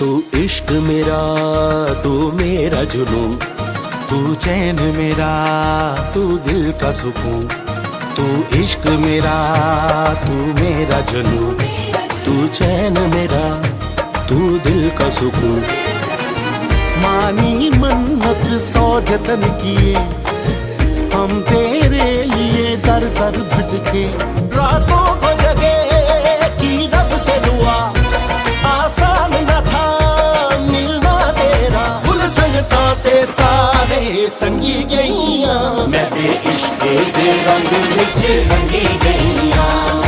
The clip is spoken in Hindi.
तू इश्क मेरा, तू मेरा जुनूं, तू चैन मेरा, तू दिल का सुकून। तू इश्क मेरा, तू मेरा जुनूं, तू चैन मेरा, तू दिल का सुकून। मानी मन्नत सौ जतन किए हम तेरे लिए, दर दर भटके रातों को जगे की रब से दुआ। आसान न था मिलना तेरा, भूल सकता ते सारे संगी गईयां। मैं ते इश्क दे रंग विच रंगी गईयां।